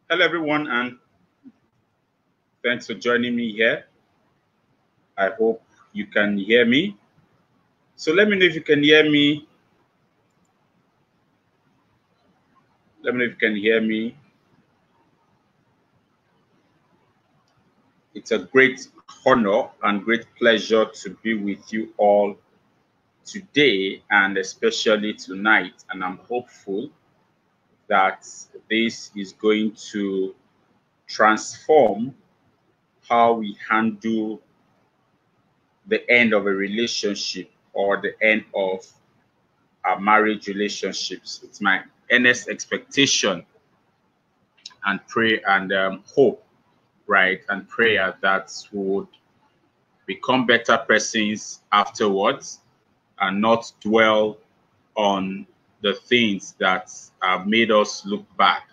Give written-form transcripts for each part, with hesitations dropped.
Hello, everyone, and thanks for joining me here. I hope you can hear me. So let me know if you can hear me. Let me know if you can hear me. It's a great honor and great pleasure to be with you all today and especially tonight. And I'm hopeful that this is going to transform how we handle the end of a relationship or the end of our marriage relationships. It's my earnest expectation and pray and hope, right? And prayer that we would become better persons afterwards and not dwell on the things that have made us look bad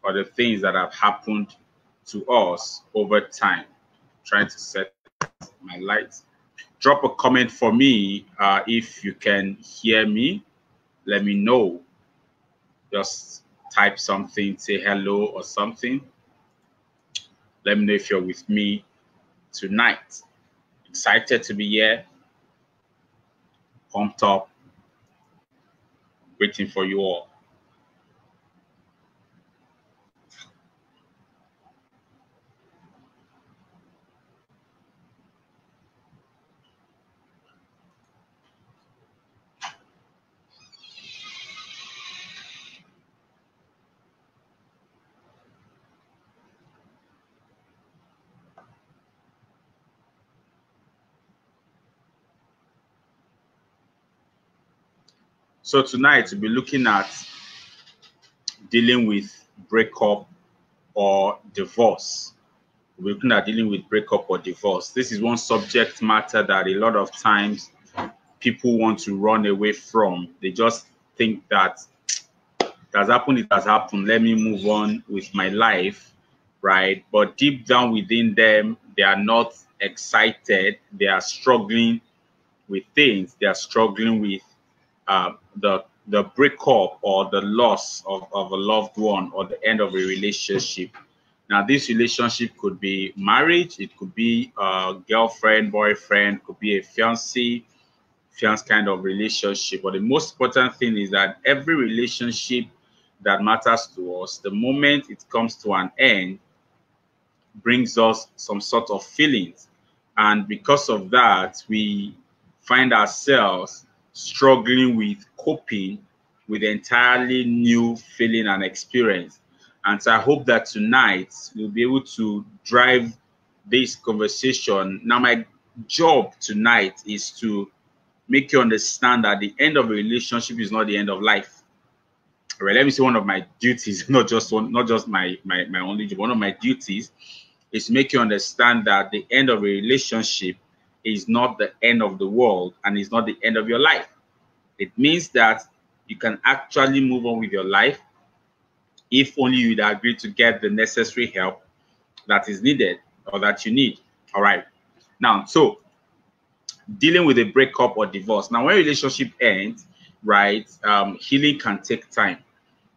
or the things that have happened to us over time. Trying to set my lights. Drop a comment for me if you can hear me. Let me know. Just type something, say hello or something. Let me know if you're with me tonight. Excited to be here. Pumped up. Waiting for you all. So tonight we'll be looking at dealing with breakup or divorce. We're looking at dealing with breakup or divorce. This is one subject matter that a lot of times people want to run away from. They just think that it has happened, it has happened. Let me move on with my life, right? But deep down within them, they are not excited. They are struggling with things. They are struggling with the breakup or the loss of a loved one or the end of a relationship. Now, this relationship could be marriage, it could be a girlfriend, boyfriend, could be a fiance kind of relationship. But the most important thing is that every relationship that matters to us, the moment it comes to an end, brings us some sort of feelings. And because of that, we find ourselves struggling with coping with entirely new feeling and experience. And so I hope that tonight we'll be able to drive this conversation. Now, my job tonight is to make you understand that the end of a relationship is not the end of life. All right, let me say one of my duties, not just my only job. One of my duties is to make you understand that the end of a relationship is not the end of the world and is not the end of your life. It means that you can actually move on with your life if only you'd agree to get the necessary help that is needed or that you need. All right. Now, so dealing with a breakup or divorce. Now, when a relationship ends, right, healing can take time.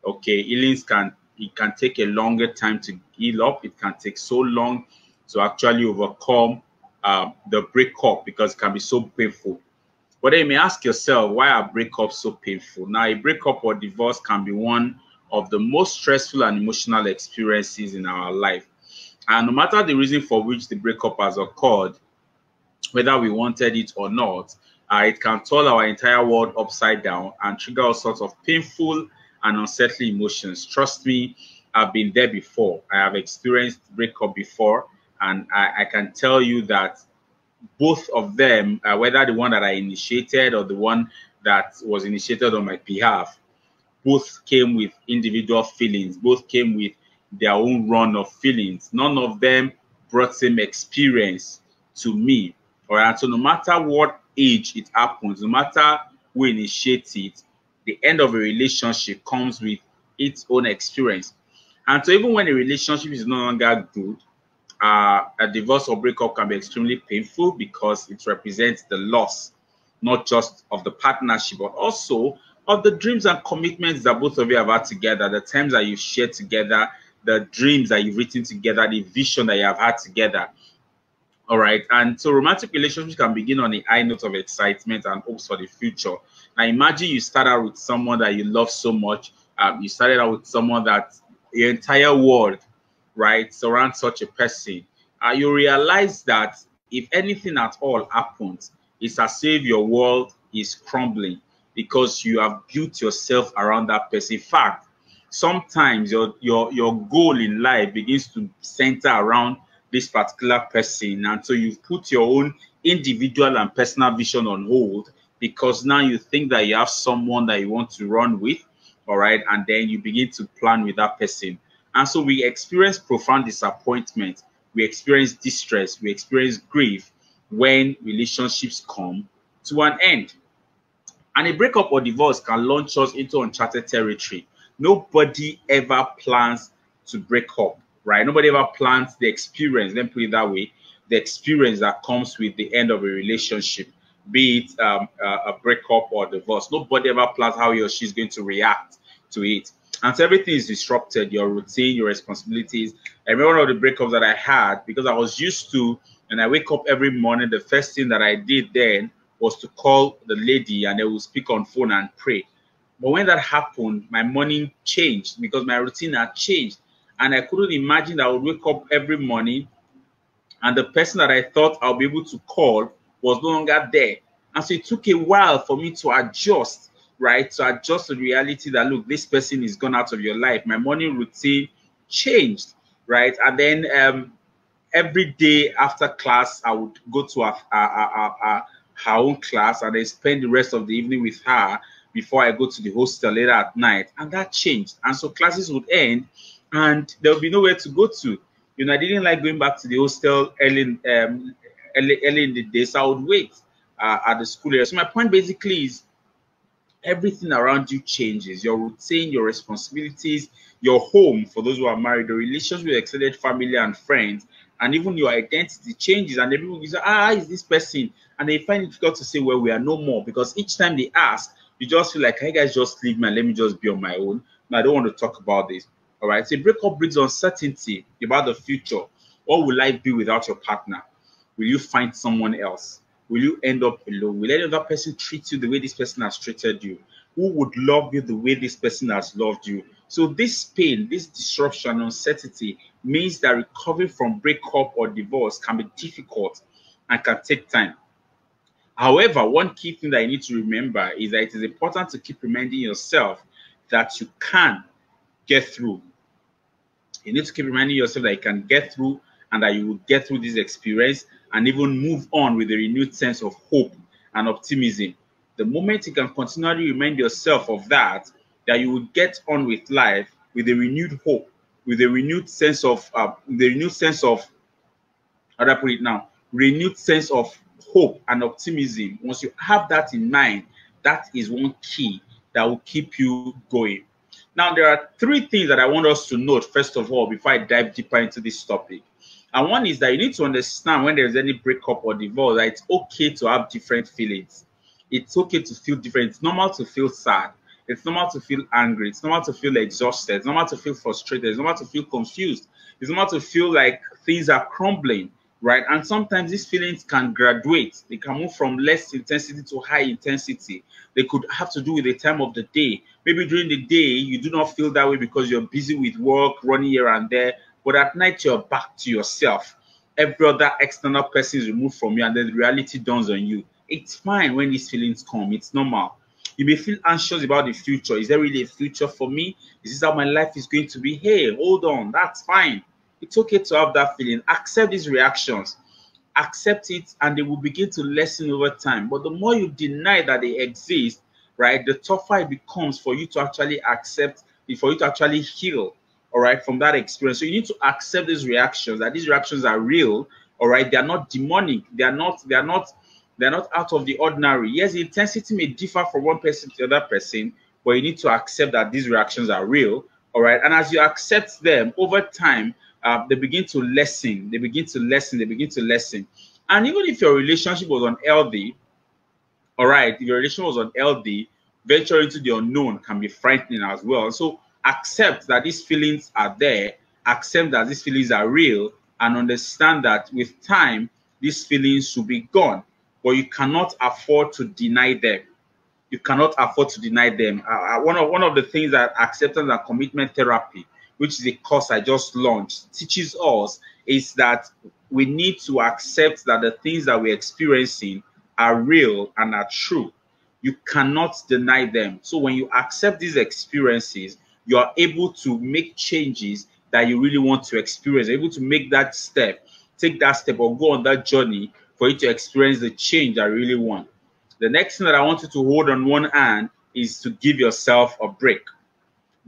Okay, it can take a longer time to heal up. It can take so long to actually overcome the breakup because it can be so painful. But then you may ask yourself, why are breakups so painful? Now, a breakup or divorce can be one of the most stressful and emotional experiences in our life. And no matter the reason for which the breakup has occurred, whether we wanted it or not, it can turn our entire world upside down and trigger all sorts of painful and unsettling emotions. Trust me, I've been there before. I have experienced breakup before, and I can tell you that both of them, whether the one that I initiated or the one that was initiated on my behalf, both came with individual feelings, both came with their own run of feelings. None of them brought same experience to me. All right. So no matter what age it happens, no matter who initiates it, the end of a relationship comes with its own experience. And so even when a relationship is no longer good, a divorce or breakup can be extremely painful because it represents the loss, not just of the partnership, but also of the dreams and commitments that both of you have had together, the times that you've shared together, the dreams that you've written together, the vision that you have had together. All right. And so romantic relationships can begin on a high note of excitement and hopes for the future. Now imagine you start out with someone that you love so much. You started out with someone that your entire world, right, surrounds such a person. You realize that if anything at all happens, it's as if your world is crumbling because you have built yourself around that person. In fact, sometimes your goal in life begins to center around this particular person, and so you put your own individual and personal vision on hold because now you think that you have someone that you want to run with, all right, and then you begin to plan with that person. And so we experience profound disappointment, we experience distress, we experience grief when relationships come to an end. And a breakup or divorce can launch us into uncharted territory. Nobody ever plans to break up, right? Nobody ever plans the experience, let me put it that way, the experience that comes with the end of a relationship, be it a breakup or divorce. Nobody ever plans how he or she is going to react to it. And so everything is disrupted, your routine, your responsibilities. I remember one of the breakups that I had because I was used to, and I wake up every morning, the first thing that I did then was to call the lady and they will speak on phone and pray. But when that happened, my morning changed because my routine had changed. And I couldn't imagine that I would wake up every morning and the person that I thought I'll be able to call was no longer there. And so it took a while for me to adjust, right? To adjust to the reality that, look, this person is gone out of your life. My morning routine changed, right? And then every day after class, I would go to her own class and then spend the rest of the evening with her before I go to the hostel later at night. And that changed. And so classes would end and there would be nowhere to go to. You know, I didn't like going back to the hostel early in the day, so I would wait at the school area. So my point basically is everything around you changes. Your routine, your responsibilities, your home, for those who are married, the relations with extended family and friends, and even your identity changes. And everyone is is this person? And they find it difficult to say, well, we are no more, because each time they ask, you just feel like, hey guys, just leave me and let me just be on my own. No, I don't want to talk about this. All right. So breakup brings uncertainty about the future. What will life be without your partner? Will you find someone else? Will you end up alone? Will any other person treat you the way this person has treated you? Who would love you the way this person has loved you? So this pain, this disruption, uncertainty means that recovery from breakup or divorce can be difficult and can take time. However, one key thing that you need to remember is that it is important to keep reminding yourself that you can get through. You need to keep reminding yourself that you can get through and that you will get through this experience and even move on with a renewed sense of hope and optimism. The moment you can continually remind yourself of that, that you will get on with life with a renewed hope, with a renewed sense of, how do I put it now? Renewed sense of hope and optimism. Once you have that in mind, that is one key that will keep you going. Now, there are three things that I want us to note, first of all, before I dive deeper into this topic. And one is that you need to understand when there's any breakup or divorce, that it's okay to have different feelings. It's okay to feel different. It's normal to feel sad. It's normal to feel angry. It's normal to feel exhausted. It's normal to feel frustrated. It's normal to feel confused. It's normal to feel like things are crumbling, right? And sometimes these feelings can graduate. They can move from less intensity to high intensity. They could have to do with the time of the day. Maybe during the day, you do not feel that way because you're busy with work, running here and there. But at night, you're back to yourself. Every other external person is removed from you, and then the reality dawns on you. It's fine when these feelings come. It's normal. You may feel anxious about the future. Is there really a future for me? Is this how my life is going to be? Hey, hold on. That's fine. It's okay to have that feeling. Accept these reactions. Accept it, and they will begin to lessen over time. But the more you deny that they exist, right, the tougher it becomes for you to actually accept, for you to actually heal, all right, from that experience. So you need to accept these reactions, that these reactions are real, all right. They are not demonic. They are not out of the ordinary. Yes, the intensity may differ from one person to the other person, but you need to accept that these reactions are real, all right. And as you accept them over time, they begin to lessen. They begin to lessen. They begin to lessen. And even if your relationship was unhealthy, all right, if your relationship was unhealthy, venture into the unknown can be frightening as well. So accept that these feelings are there accept that these feelings are real and understand that with time, these feelings will be gone. But you cannot afford to deny them. You cannot afford to deny them. One of the things that acceptance and commitment therapy, which is a course I just launched, teaches us is that we need to accept that the things that we're experiencing are real and are true. You cannot deny them. So when you accept these experiences, you are able to make changes that you really want to experience. You're able to make that step, take that step, or go on that journey for you to experience the change that you really want. The next thing that I want you to hold on one hand is to give yourself a break.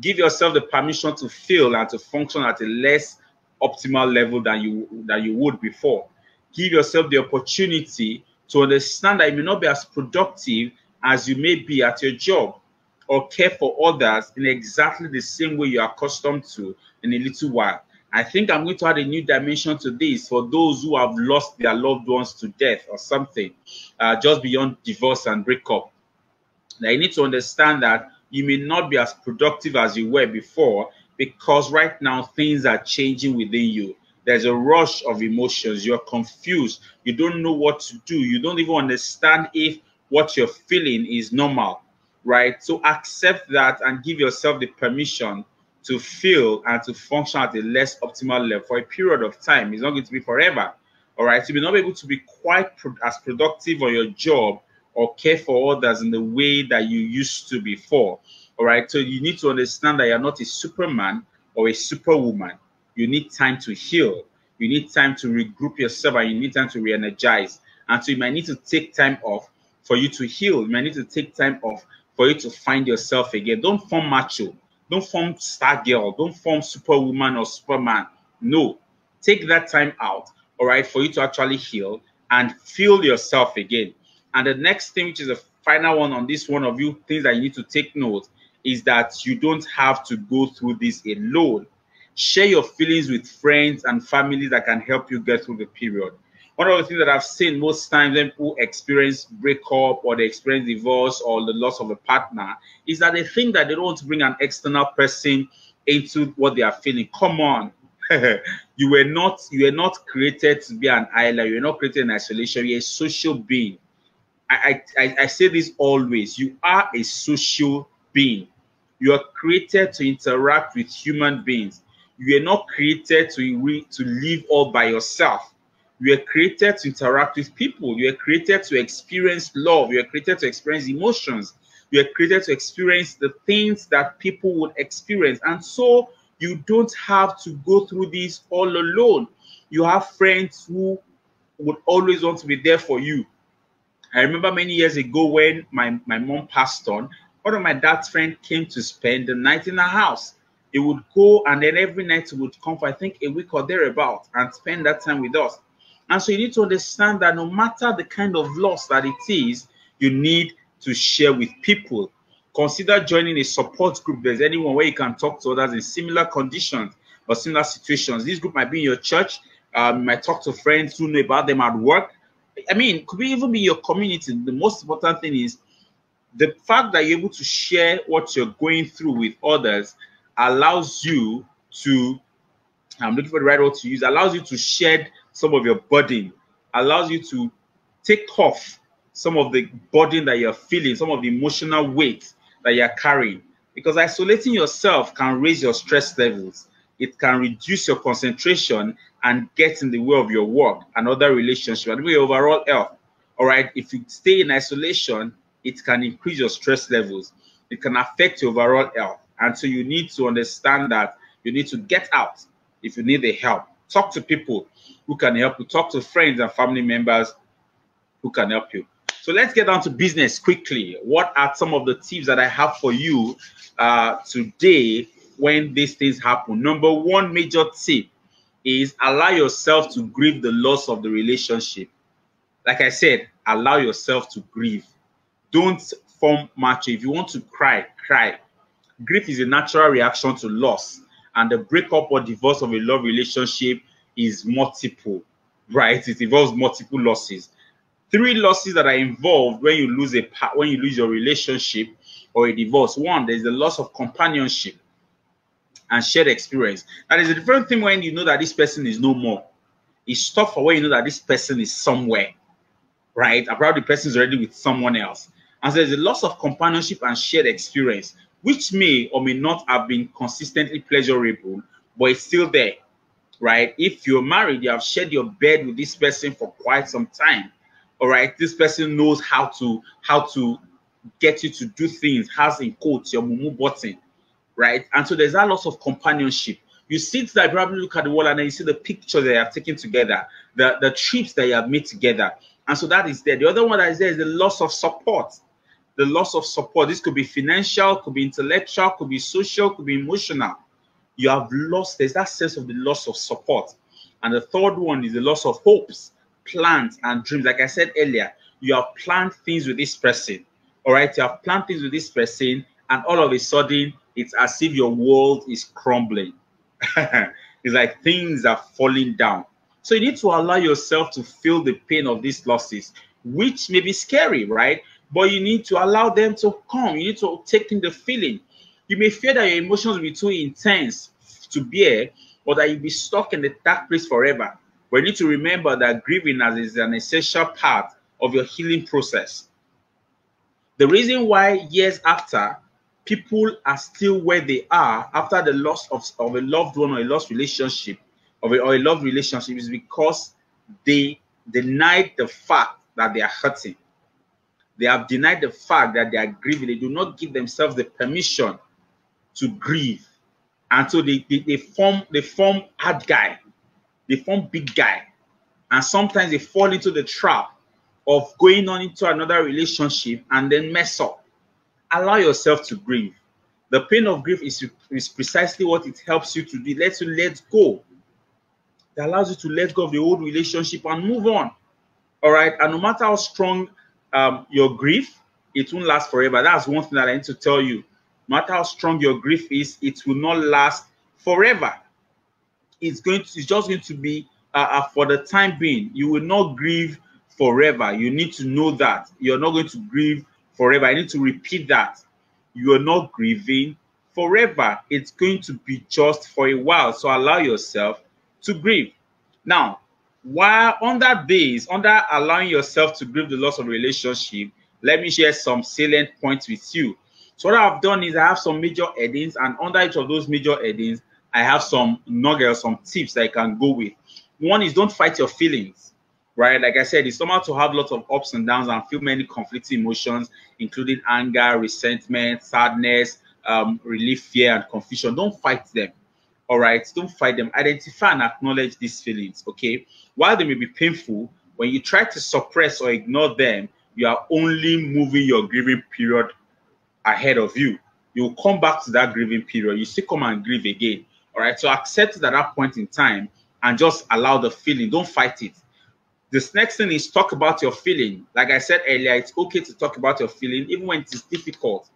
Give yourself the permission to feel and to function at a less optimal level than you would before. Give yourself the opportunity to understand that you may not be as productive as you may be at your job, or care for others in exactly the same way you are accustomed to in a little while. I think I'm going to add a new dimension to this for those who have lost their loved ones to death or something, just beyond divorce and breakup. Now, you need to understand that you may not be as productive as you were before because right now things are changing within you. There's a rush of emotions. You're confused. You don't know what to do. You don't even understand if what you're feeling is normal, right? So accept that and give yourself the permission to feel and to function at a less optimal level for a period of time. It's not going to be forever, all right? So you may not be able to be quite as productive on your job or care for others in the way that you used to before, all right? So you need to understand that you're not a superman or a superwoman. You need time to heal. You need time to regroup yourself, and you need time to re-energize. And so you might need to take time off for you to heal. You might need to take time off for you to find yourself again. Don't form macho. Don't form star girl. Don't form superwoman or superman. No. Take that time out, all right, for you to actually heal and feel yourself again. And the next thing, which is the final one on this one of you, things that you need to take note, is that you don't have to go through this alone. Share your feelings with friends and family that can help you get through the period. One of the things that I've seen most times when people experience breakup or they experience divorce or the loss of a partner is that they think that they don't want to bring an external person into what they are feeling. Come on. You were not created to be an island. You were not created in isolation. You're a social being. I say this always. You are a social being. You are created to interact with human beings. You are not created to live all by yourself. You are created to interact with people. You are created to experience love. You are created to experience emotions. You are created to experience the things that people would experience. And so you don't have to go through this all alone. You have friends who would always want to be there for you. I remember many years ago when my mom passed on, one of my dad's friends came to spend the night in our house. He would go, and then every night he would come for, I think, a week or thereabout and spend that time with us. And so you need to understand that no matter the kind of loss that it is, you need to share with people. Consider joining a support group. There's anyone where you can talk to others in similar conditions or similar situations. This group might be in your church. You might talk to friends who know about them at work. I mean, could even be your community. The most important thing is the fact that you're able to share what you're going through with others allows you to, I'm looking for the right word to use, allows you to shed some of your burden, allows you to take off some of the burden that you're feeling, some of the emotional weight that you're carrying. Because isolating yourself can raise your stress levels. It can reduce your concentration and get in the way of your work and other relationships and your overall health. All right. If you stay in isolation, it can increase your stress levels. It can affect your overall health. And so you need to understand that you need to get out if you need the help. Talk to people who can help you. Talk to friends and family members who can help you. So let's get down to business quickly. What are some of the tips that I have for you today when these things happen? Number one major tip is allow yourself to grieve the loss of the relationship. Like I said, allow yourself to grieve. Don't form macho. If you want to cry, cry. Grief is a natural reaction to loss, and the breakup or divorce of a love relationship is multiple, right? It involves multiple losses. 3 losses that are involved when you lose your relationship or a divorce. 1, there's the loss of companionship. and shared experience. That is a different thing when you know that this person is no more. It's tough for when you know that this person is somewhere, right? Probably the person is already with someone else. And so there's a loss of companionship and shared experience, which may or may not have been consistently pleasurable, but it's still there, right? If you're married, you have shared your bed with this person for quite some time. All right, this person knows how to get you to do things, has in quotes your mumu button, right? And so there's that loss of companionship. You sit there, probably look at the wall, and then you see the pictures they have taken together, the trips that you have made together. And so that is there. The other one that is there is the loss of support. The loss of support. This could be financial, could be intellectual, could be social, could be emotional. You have lost, there's that sense of the loss of support. And the third one is the loss of hopes, plans, and dreams. Like I said earlier, you have planned things with this person. All right, you have planned things with this person, and all of a sudden, it's as if your world is crumbling. It's like things are falling down. So you need to allow yourself to feel the pain of these losses, which may be scary, right? But you need to allow them to come. You need to take in the feeling. You may fear that your emotions will be too intense to bear, or that you'll be stuck in the dark place forever. But you need to remember that grieving is an essential part of your healing process. The reason why years after, people are still where they are after the loss of a loved one or a lost relationship, or a loved relationship, is because they denied the fact that they are hurting. They have denied the fact that they are grieving. They do not give themselves the permission to grieve. And so they form hard guy. They form big guy. And sometimes they fall into the trap of going on into another relationship and then mess up. Allow yourself to grieve. The pain of grief is precisely what it helps you to do. It lets you let go. It allows you to let go of the old relationship and move on. All right. And no matter how strong your grief, it won't last forever. That's one thing that I need to tell you. No matter how strong your grief is, it will not last forever. It's just going to be for the time being. You will not grieve forever. You need to know that you're not going to grieve forever. I need to repeat that. You are not grieving forever. It's going to be just for a while. So allow yourself to grieve. Now, while under allowing yourself to grieve the loss of a relationship, let me share some salient points with you. So what I've done is I have some major headings, and under each of those major headings, I have some nuggets, some tips that I can go with. One is don't fight your feelings, right? Like I said, it's normal to have lots of ups and downs and feel many conflicting emotions, including anger, resentment, sadness, relief, fear, and confusion. Don't fight them. All right, don't fight them. Identify and acknowledge these feelings, okay? While they may be painful, when you try to suppress or ignore them, you are only moving your grieving period ahead of you. You will come back to that grieving period. You still come and grieve again. All right, so accept it at that point in time and just allow the feeling. Don't fight it. This next thing is talk about your feeling. Like I said earlier, it's okay to talk about your feeling, even when it is difficult.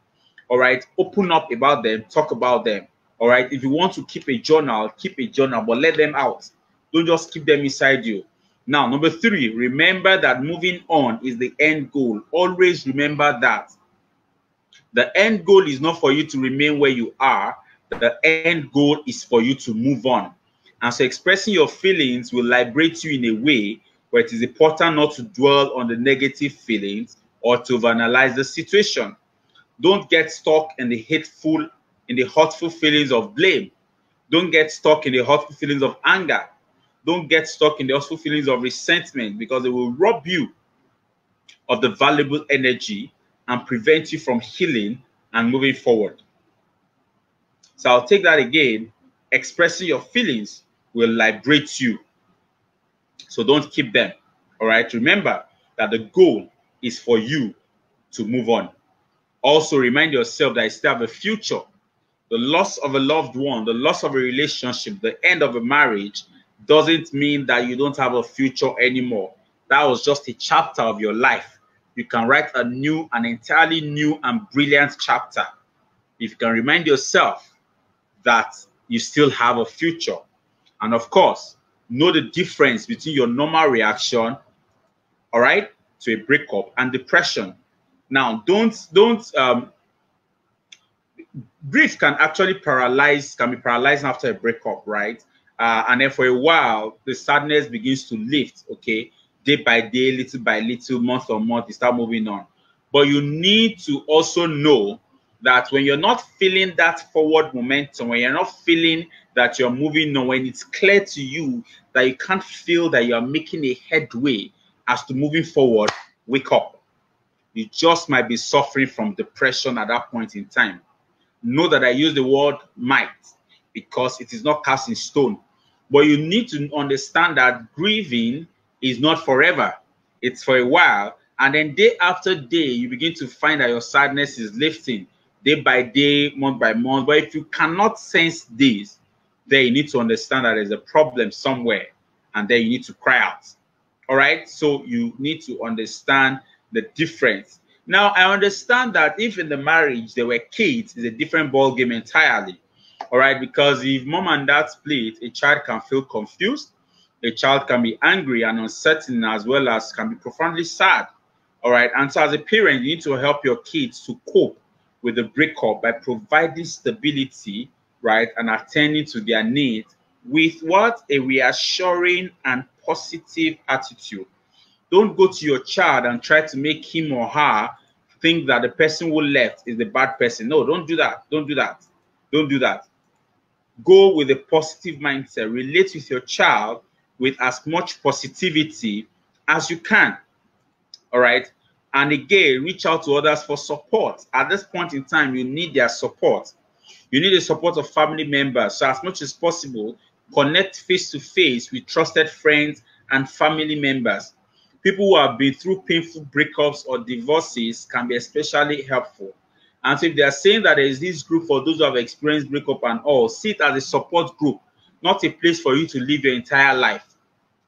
All right, open up about them, talk about them. All right, if you want to keep a journal, but let them out. Don't just keep them inside you. Now, number 3, remember that moving on is the end goal. Always remember that. The end goal is not for you to remain where you are. The end goal is for you to move on. And so expressing your feelings will liberate you in a way where it is important not to dwell on the negative feelings or to overanalyze the situation. Don't get stuck in the hurtful feelings of blame. Don't get stuck in the hurtful feelings of anger. Don't get stuck in the hurtful feelings of resentment, because it will rob you of the valuable energy and prevent you from healing and moving forward. So I'll take that again. Expressing your feelings will liberate you. So don't keep them. All right. Remember that the goal is for you to move on. Also, remind yourself that you still have a future. The loss of a loved one, the loss of a relationship, the end of a marriage doesn't mean that you don't have a future anymore. That was just a chapter of your life. You can write an entirely new and brilliant chapter if you can remind yourself that you still have a future. And of course, know the difference between your normal reaction, all right, to a breakup and depression. Now, don't Grief can actually paralyze, can be paralyzing after a breakup, right? And then for a while, the sadness begins to lift, okay? Day by day, little by little, month on month, you start moving on. But you need to also know that when you're not feeling that forward momentum, when you're not feeling that you're moving on, when it's clear to you that you can't feel that you're making a headway as to moving forward, wake up. You just might be suffering from depression at that point in time. Know that I use the word might because it is not cast in stone. But you need to understand that grieving is not forever. It's for a while. And then day after day, you begin to find that your sadness is lifting day by day, month by month. But if you cannot sense this, then you need to understand that there's a problem somewhere. And then you need to cry out. All right? So you need to understand the difference. Now, I understand that if in the marriage there were kids, it's a different ball game entirely. All right, because if mom and dad split, a child can feel confused, a child can be angry and uncertain, as well as can be profoundly sad. All right, and so as a parent, you need to help your kids to cope with the breakup by providing stability, right, and attending to their needs with what? A reassuring and positive attitude. Don't go to your child and try to make him or her think that the person who left is the bad person. No, don't do that. Don't do that. Don't do that. Go with a positive mindset. Relate with your child with as much positivity as you can. All right. And again, reach out to others for support. At this point in time, you need their support. You need the support of family members. So as much as possible, connect face to face with trusted friends and family members. People who have been through painful breakups or divorces can be especially helpful. And so if they are saying that there is this group for those who have experienced breakup and all, see it as a support group, not a place for you to live your entire life.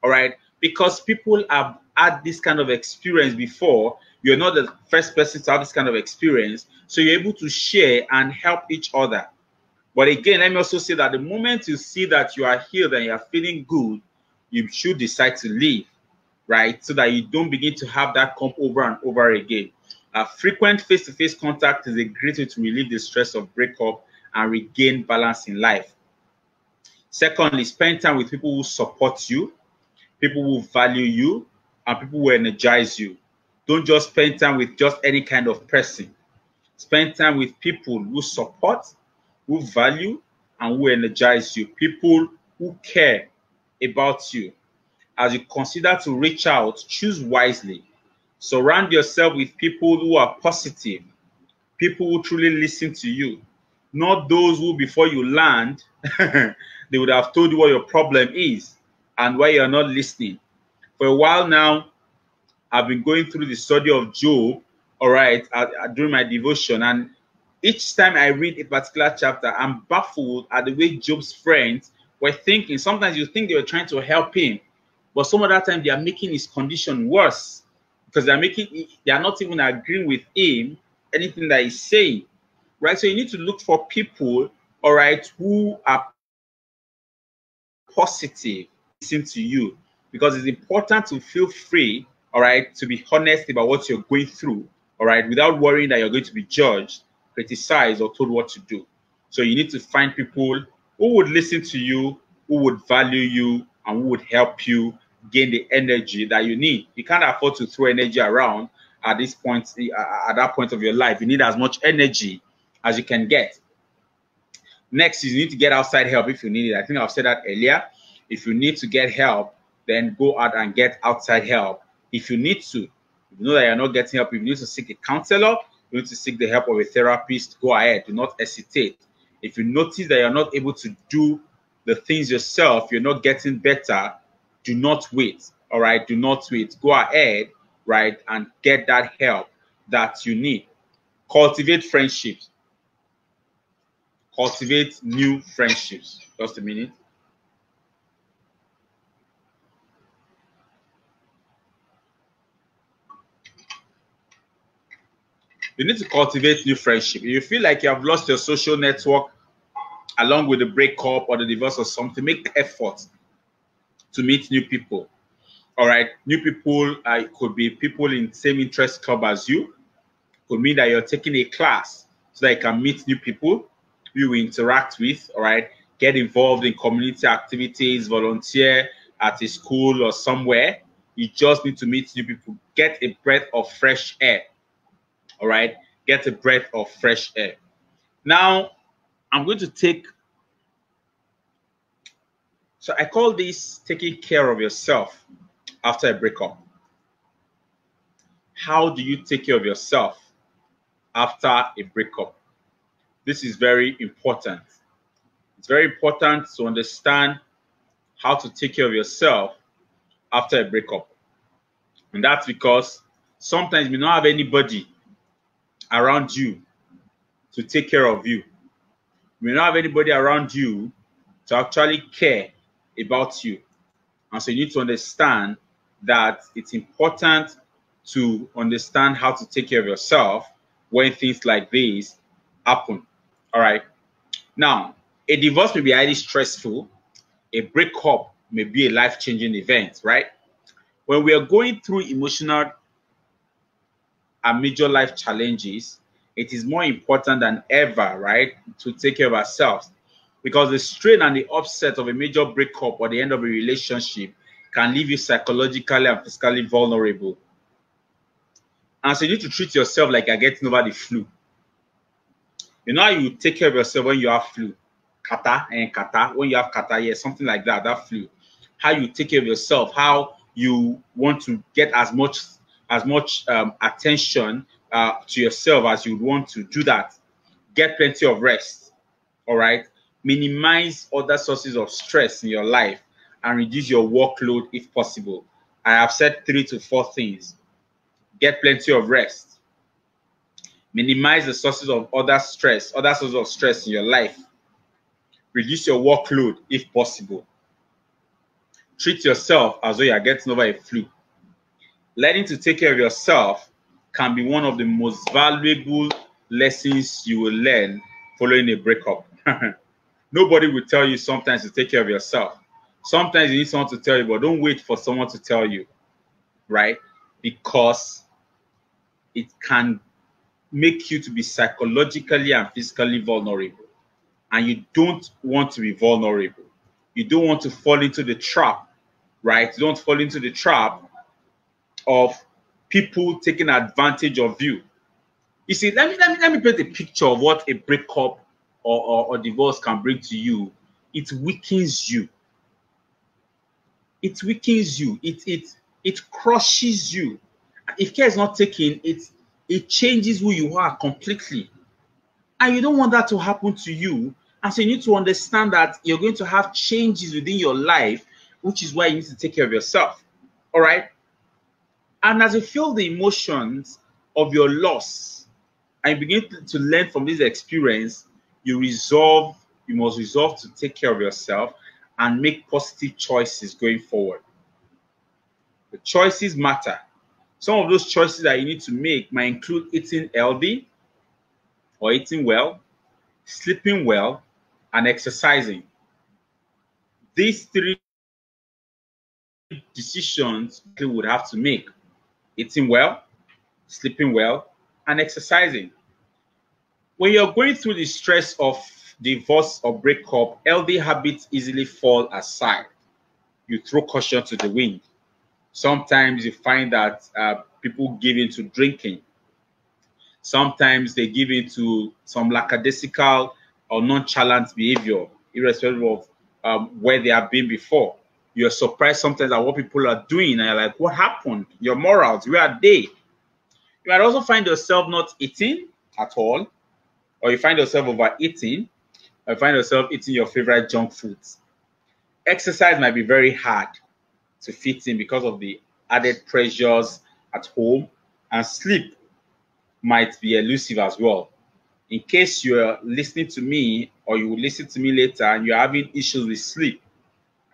All right? Because people have had this kind of experience before. You're not the first person to have this kind of experience. So you're able to share and help each other. But again, let me also say that the moment you see that you are healed and you're feeling good, you should decide to leave, right? So that you don't begin to have that come over and over again. Frequent face-to-face contact is a great way to relieve the stress of breakup and regain balance in life. Secondly, spend time with people who support you, people who value you, and people who energize you. Don't just spend time with just any kind of person. Spend time with people who support, who value, and who energize you. People who care about you. As you consider to reach out, choose wisely. Surround yourself with people who are positive, people who truly listen to you, not those who, before you land, they would have told you what your problem is and why you're not listening. For a while now, I've been going through the study of Job, all right, during my devotion. And each time I read a particular chapter, I'm baffled at the way Job's friends were thinking. Sometimes you think they were trying to help him, but some other time they are making his condition worse because they are not even agreeing with him, anything that he's saying, right? So you need to look for people, all right, who are positive, listen to you, because it's important to feel free, all right, to be honest about what you're going through, all right, without worrying that you're going to be judged, criticized, or told what to do. So you need to find people who would listen to you, who would value you, and who would help you gain the energy that you need. You can't afford to throw energy around at this point, at that point of your life. You need as much energy as you can get. Next is you need to get outside help if you need it. I think I've said that earlier. If you need to get help, then go out and get outside help. If you need to, if you know that you're not getting help, if you need to seek a counselor, you need to seek the help of a therapist, go ahead. Do not hesitate. If you notice that you're not able to do the things yourself, you're not getting better, do not wait. All right, do not wait. Go ahead, right, and get that help that you need. Cultivate friendships. Cultivate new friendships. Just a minute. You need to cultivate new friendship. If you feel like you have lost your social network along with the breakup or the divorce or something, make effort to meet new people. All right, new people could be people in the same interest club as you. Could mean that you're taking a class so that you can meet new people. you interact with, all right? Get involved in community activities, volunteer at a school or somewhere. You just need to meet new people. Get a breath of fresh air, all right? Get a breath of fresh air. Now, I'm going to take, so I call this taking care of yourself after a breakup. How do you take care of yourself after a breakup? This is very important. It's very important to understand how to take care of yourself after a breakup. And that's because sometimes you don't have anybody around you to take care of you. You don't have anybody around you to actually care about you. And so you need to understand that it's important to understand how to take care of yourself when things like this happen. All right. Now, a divorce may be highly stressful. A breakup may be a life-changing event, right? When we are going through emotional and major life challenges, it is more important than ever, right, to take care of ourselves, because the strain and the upset of a major breakup or the end of a relationship can leave you psychologically and physically vulnerable. And so you need to treat yourself like you're getting over the flu. You know how you take care of yourself when you have flu? Kata and kata. When you have kata, yeah, something like that, that flu. How you take care of yourself, how you want to get as much attention to yourself as you want to do that. Get plenty of rest, all right? Minimize other sources of stress in your life and reduce your workload if possible. I have said 3 to 4 things. Get plenty of rest. Minimize the sources of other sources of stress in your life. Reduce your workload if possible. Treat yourself as though you are getting over a flu. Learning to take care of yourself can be one of the most valuable lessons you will learn following a breakup. Nobody will tell you sometimes to take care of yourself. Sometimes you need someone to tell you, but don't wait for someone to tell you, right? Because it can make you to be psychologically and physically vulnerable. And you don't want to be vulnerable. You don't want to fall into the trap, right? You don't fall into the trap of people taking advantage of you. You see, let me paint a picture of what a breakup or divorce can bring to you. It weakens you. It weakens you. It crushes you. If care is not taken, it changes who you are completely. And you don't want that to happen to you. And so you need to understand that you're going to have changes within your life, which is why you need to take care of yourself. All right? And as you feel the emotions of your loss and you begin to learn from this experience, you must resolve to take care of yourself and make positive choices going forward. The choices matter. Some of those choices that you need to make might include eating healthy or eating well, sleeping well, and exercising. These 3 decisions you would have to make: eating well, sleeping well, and exercising. When you're going through the stress of divorce or breakup, healthy habits easily fall aside. You throw caution to the wind. Sometimes you find that people give into drinking. Sometimes they give into some lackadaisical or nonchalant behavior, irrespective of where they have been before. You're surprised sometimes at what people are doing, and you're like, what happened? Your morals, where are they? You might also find yourself not eating at all, or you find yourself overeating, or you find yourself eating your favorite junk foods. Exercise might be very hard to fit in because of the added pressures at home, and sleep might be elusive as well. In case you're listening to me or you will listen to me later and you're having issues with sleep,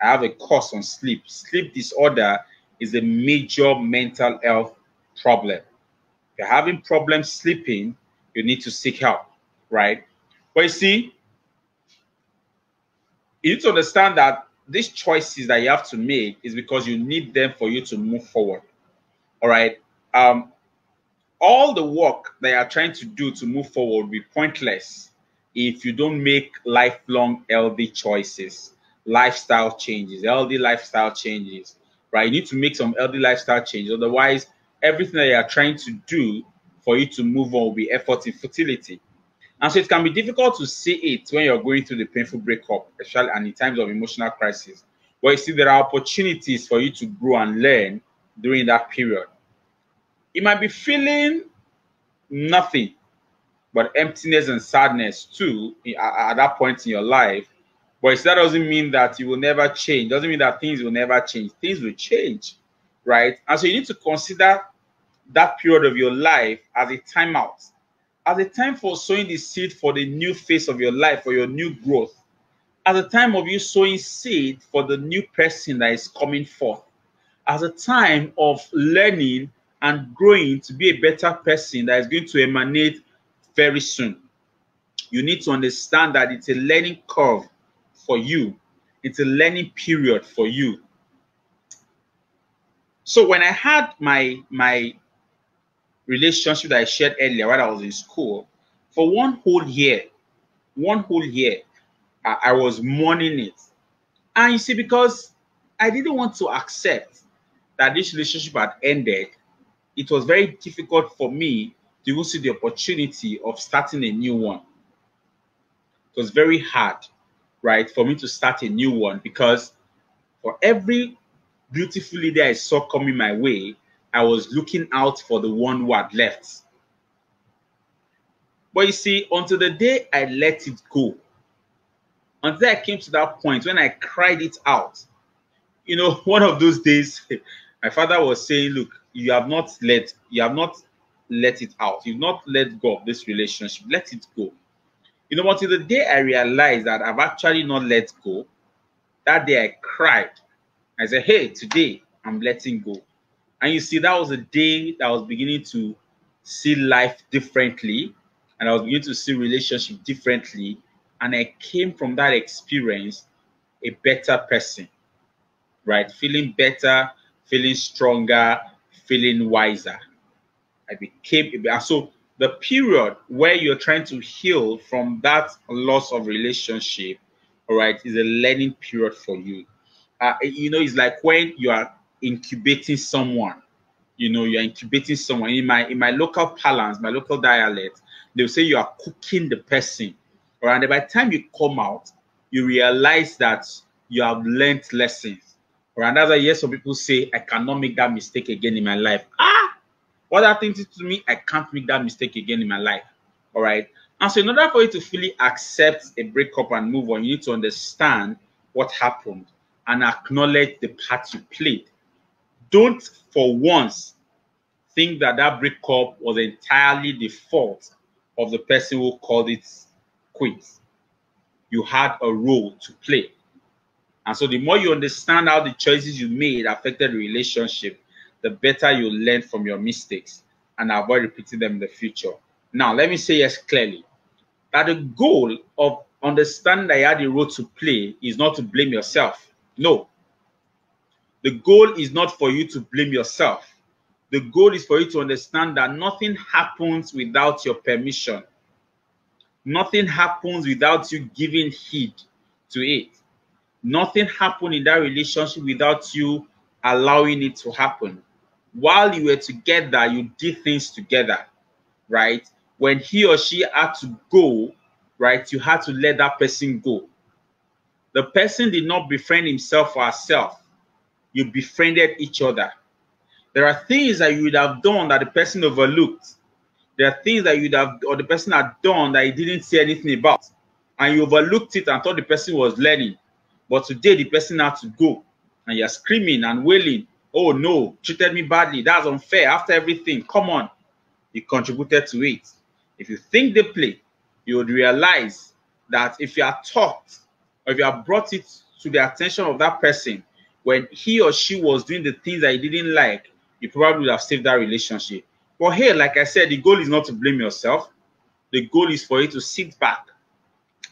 I have a course on sleep. Sleep disorder is a major mental health problem. If you're having problems sleeping, you need to seek help, right? But you see, you need to understand that these choices that you have to make is because you need them for you to move forward. All right. All the work that you are trying to do to move forward will be pointless if you don't make lifelong healthy choices, lifestyle changes, healthy lifestyle changes, right? You need to make some healthy lifestyle changes. Otherwise, everything that you are trying to do for you to move on will be effort in futility. And so it can be difficult to see it when you're going through the painful breakup, especially and in times of emotional crisis. But you see, there are opportunities for you to grow and learn during that period. You might be feeling nothing but emptiness and sadness too at that point in your life. But that doesn't mean that you will never change. Doesn't mean that things will never change. Things will change, right? And so you need to consider that period of your life as a timeout, as a time for sowing the seed for the new phase of your life, for your new growth, as a time of you sowing seed for the new person that is coming forth, as a time of learning and growing to be a better person that is going to emanate very soon. You need to understand that it's a learning curve for you. It's a learning period for you. So when I had my relationship that I shared earlier while I was in school, for one whole year, I was mourning it. And you see, because I didn't want to accept that this relationship had ended, it was very difficult for me to even see the opportunity of starting a new one. It was very hard, right, for me to start a new one, because for every beautiful lady I saw coming my way, I was looking out for the one who had left. But you see, until the day I let it go, until I came to that point when I cried it out, you know, one of those days, my father was saying, look, you have not let it out. You've not let go of this relationship. Let it go. You know, until the day I realized that I've actually not let go, that day I cried. I said, hey, today I'm letting go. And you see, that was a day that I was beginning to see life differently, and I was beginning to see relationship differently. And I came from that experience a better person, right? Feeling better, feeling stronger, feeling wiser. I became so the period where you're trying to heal from that loss of relationship, all right, is a learning period for you. You know, it's like when you are incubating someone. You know, you're incubating someone. In my local parlance, my local dialect, they'll say you are cooking the person. All right, and by the time you come out, you realize that you have learned lessons. All right, and that's why yes, some people say, I cannot make that mistake again in my life. What that thing is to me, I can't make that mistake again in my life. All right. And so in order for you to fully accept a breakup and move on, you need to understand what happened and acknowledge the part you played. Don't for once think that that breakup was entirely the fault of the person who called it quits. You had a role to play. And so the more you understand how the choices you made affected the relationship, the better you learn from your mistakes and avoid repeating them in the future. Now, let me say yes clearly, that the goal of understanding that you had a role to play is not to blame yourself. No. The goal is not for you to blame yourself. The goal is for you to understand that nothing happens without your permission. Nothing happens without you giving heed to it. Nothing happened in that relationship without you allowing it to happen. While you were together, you did things together, right? When he or she had to go, right, you had to let that person go. The person did not befriend himself or herself. You befriended each other. There are things that you would have done that the person overlooked. There are things that you'd have, or the person had done that he didn't say anything about. And you overlooked it and thought the person was learning. But today the person had to go. And you're screaming and wailing. Oh no, treated me badly. That's unfair. After everything, come on. You contributed to it. If you think deeply, you would realize that if you are taught, or if you have brought it to the attention of that person, when he or she was doing the things that he didn't like, you probably would have saved that relationship. But here, like I said, the goal is not to blame yourself. The goal is for you to sit back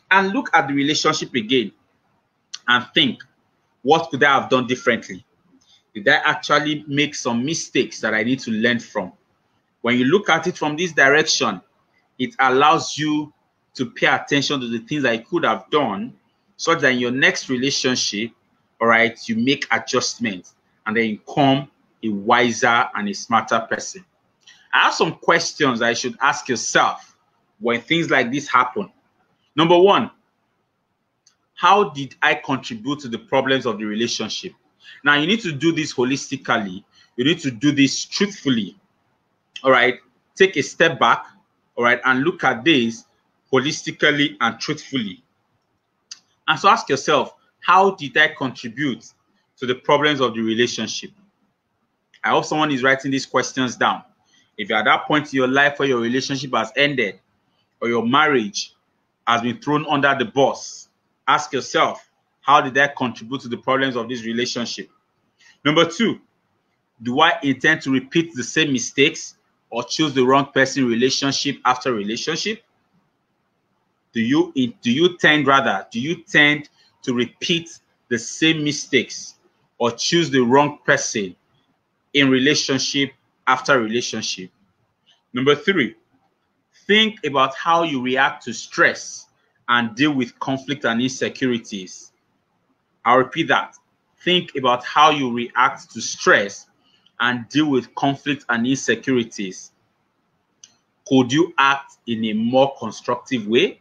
and look at the relationship again and think, what could I have done differently? Did I actually make some mistakes that I need to learn from? When you look at it from this direction, it allows you to pay attention to the things that you could have done, so that in your next relationship, all right, you make adjustments and then you become a wiser and a smarter person. I have some questions that you should ask yourself when things like this happen. Number one, how did I contribute to the problems of the relationship? Now, you need to do this holistically. You need to do this truthfully. All right, take a step back, all right, and look at this holistically and truthfully. And so ask yourself, how did I contribute to the problems of the relationship? I hope someone is writing these questions down. If you're at that point in your life where your relationship has ended or your marriage has been thrown under the bus, ask yourself, how did I contribute to the problems of this relationship? Number two, do I intend to repeat the same mistakes or choose the wrong person relationship after relationship? Do you tend to repeat the same mistakes or choose the wrong person in relationship after relationship? Number three, think about how you react to stress and deal with conflict and insecurities. I'll repeat that. Think about how you react to stress and deal with conflict and insecurities. Could you act in a more constructive way?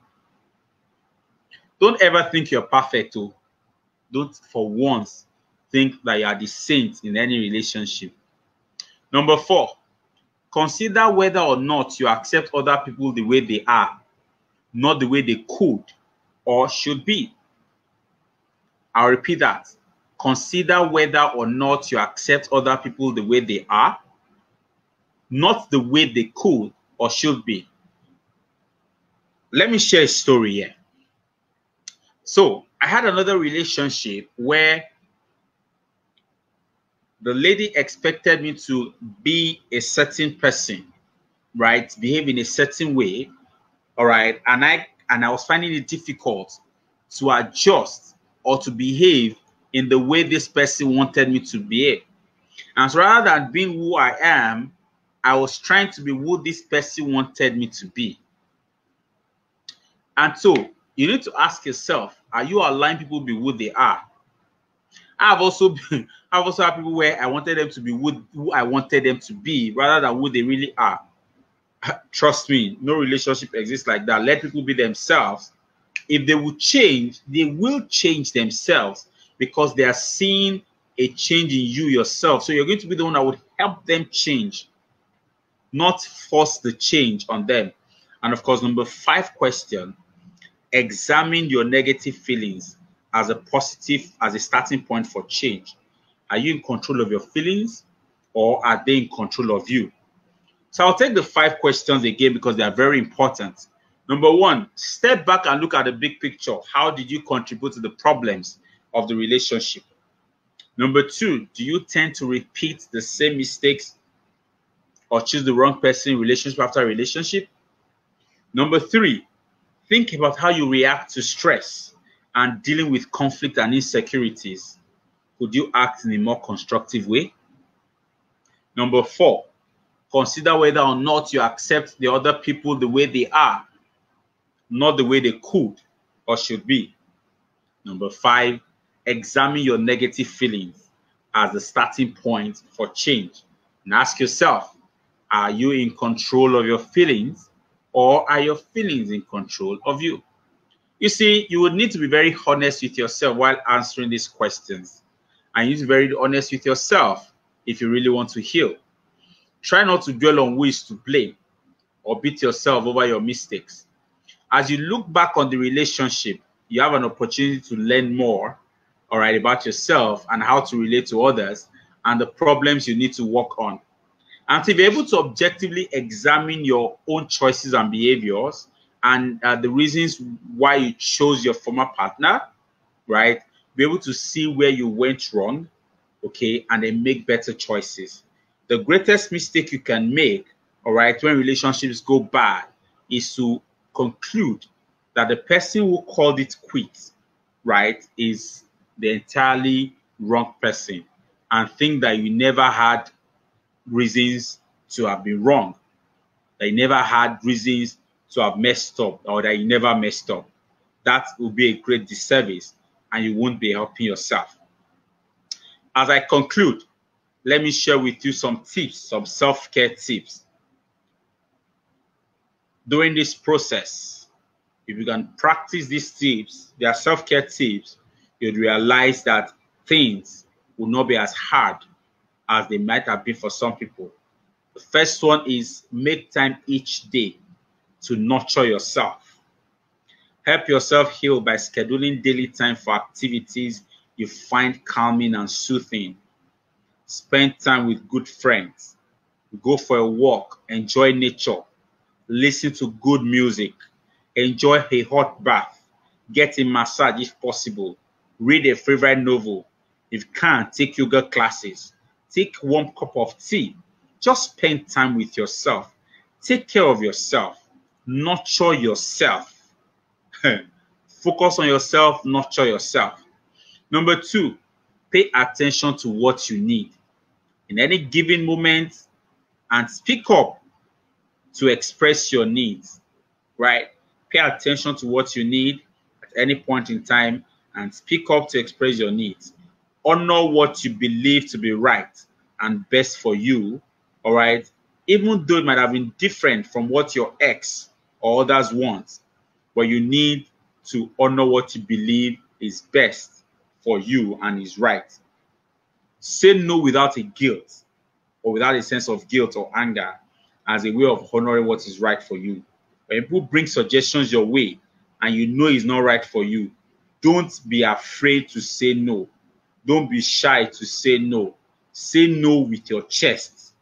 Don't ever think you're perfect. Don't for once think that you are the saint in any relationship. Number four, consider whether or not you accept other people the way they are, not the way they could or should be. I'll repeat that. Consider whether or not you accept other people the way they are, not the way they could or should be. Let me share a story here. So I had another relationship where the lady expected me to be a certain person, right? Behave in a certain way, all right? And I was finding it difficult to adjust or to behave in the way this person wanted me to behave. And so rather than being who I am, I was trying to be who this person wanted me to be. And so you need to ask yourself, are you allowing people to be who they are? I've also had people where I wanted them to be who I wanted them to be rather than who they really are. Trust me, no relationship exists like that. Let people be themselves. If they will change, they will change themselves because they are seeing a change in you yourself. So you're going to be the one that would help them change, not force the change on them. And of course, number 5 question, examine your negative feelings as a starting point for change. Are you in control of your feelings or are they in control of you? So I'll take the 5 questions again because they are very important. Number 1, step back and look at the big picture. How did you contribute to the problems of the relationship? Number 2, do you tend to repeat the same mistakes or choose the wrong person relationship after relationship? Number 3, think about how you react to stress and dealing with conflict and insecurities. Could you act in a more constructive way? Number 4, consider whether or not you accept the other people the way they are, not the way they could or should be. Number 5, examine your negative feelings as the starting point for change. And ask yourself, are you in control of your feelings or are your feelings in control of you? You see, you would need to be very honest with yourself while answering these questions. And you need to be very honest with yourself if you really want to heal. Try not to dwell on who is to blame or beat yourself over your mistakes. As you look back on the relationship, you have an opportunity to learn more, all right, about yourself and how to relate to others and the problems you need to work on. And to be able to objectively examine your own choices and behaviors and the reasons why you chose your former partner, right? Be able to see where you went wrong, okay, and then make better choices. The greatest mistake you can make, all right, when relationships go bad is to conclude that the person who called it quits, right, is the entirely wrong person and think that you never had reasons to have been wrong. They never had reasons to have messed up or that you never messed up. That will be a great disservice and you won't be helping yourself. As I conclude, let me share with you some tips, some self-care tips. During this process, if you can practice these tips, they are self-care tips, you'd realize that things will not be as hard as they might have been for some people. The first one is make time each day to nurture yourself. Help yourself heal by scheduling daily time for activities you find calming and soothing. Spend time with good friends. Go for a walk. Enjoy nature. Listen to good music. Enjoy a hot bath. Get a massage if possible. Read a favorite novel. If you can't, take yoga classes. Take a warm cup of tea. Just spend time with yourself. Take care of yourself. Nurture yourself. Focus on yourself. Nurture yourself. Number 2, pay attention to what you need in any given moment and speak up to express your needs, right? Pay attention to what you need at any point in time and speak up to express your needs. Honor what you believe to be right and best for you, all right? Even though it might have been different from what your ex or others want, but you need to honor what you believe is best for you and is right. Say no without a guilt or without a sense of guilt or anger as a way of honoring what is right for you. When people bring suggestions your way and you know it's not right for you, don't be afraid to say no. Don't be shy to say no. Say no with your chest.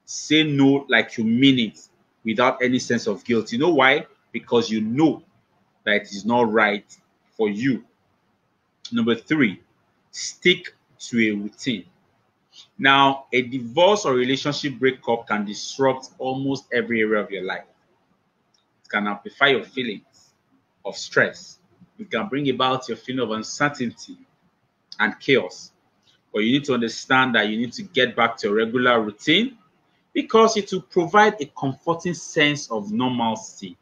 Say no like you mean it without any sense of guilt. You know why? Because you know that it is not right for you. Number 3, stick to a routine. Now, a divorce or relationship breakup can disrupt almost every area of your life. It can amplify your feelings of stress. It can bring about your feeling of uncertainty and chaos. But you need to understand that you need to get back to a regular routine because it will provide a comforting sense of normalcy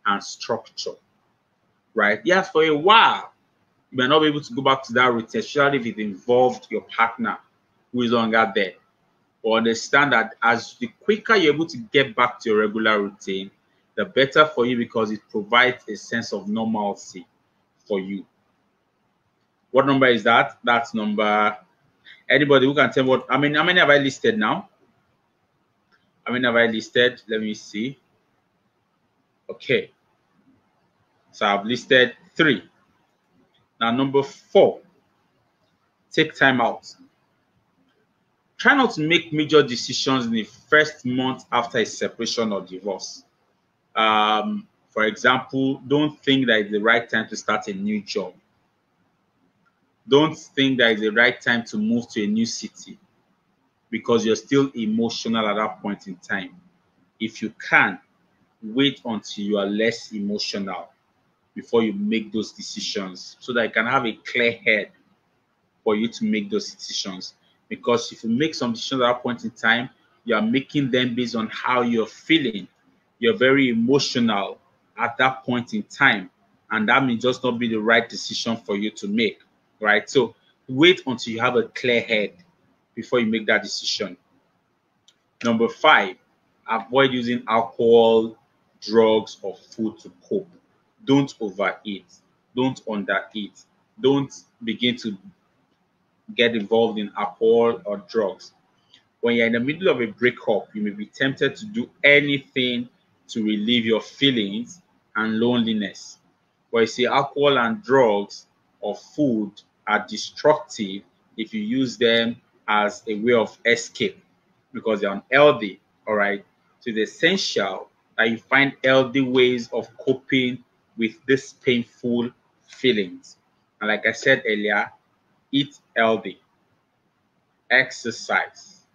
and structure, right? Yes, for a while, you may not be able to go back to that routine, especially if it involved your partner who is no longer there. But understand that as the quicker you're able to get back to your regular routine, the better for you because it provides a sense of normalcy for you. What number is that? That's number. Anybody who can tell what? How many have I listed now? How many have I listed? Let me see. Okay. So I've listed 3. Now, number 4, take time out. Try not to make major decisions in the first month after a separation or divorce. For example, don't think that it's the right time to start a new job. Don't think that it's the right time to move to a new city because you're still emotional at that point in time. If you can, wait until you are less emotional before you make those decisions so that you can have a clear head for you to make those decisions. Because if you make some decisions at that point in time, you are making them based on how you're feeling. You're very emotional at that point in time, and that may just not be the right decision for you to make, right? So wait until you have a clear head before you make that decision. Number 5, avoid using alcohol, drugs, or food to cope. Don't overeat. Don't undereat. Don't begin to get involved in alcohol or drugs. When you're in the middle of a breakup, you may be tempted to do anything to relieve your feelings and loneliness. But you see, alcohol and drugs or food are destructive if you use them as a way of escape because they're unhealthy, all right? So it's essential that you find healthy ways of coping with these painful feelings. And like I said earlier, eat healthy, exercise,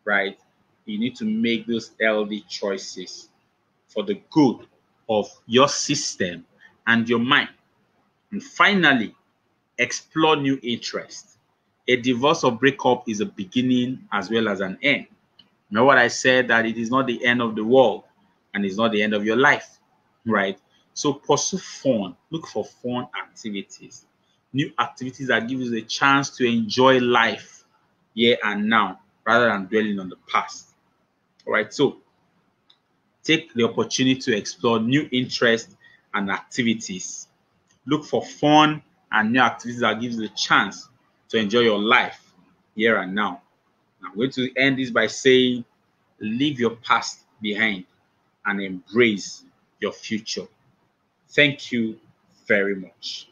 right? You need to make those healthy choices for the good of your system and your mind. And finally, explore new interests. A divorce or breakup is a beginning as well as an end. Remember what I said, that it is not the end of the world and it's not the end of your life. right? So pursue fun. Look for fun activities, new activities that give you the chance to enjoy life here and now rather than dwelling on the past. All right. So take the opportunity to explore new interests and activities. Look for fun and new activities that gives you the chance to enjoy your life here and now. I'm going to end this by saying, leave your past behind and embrace your future. Thank you very much.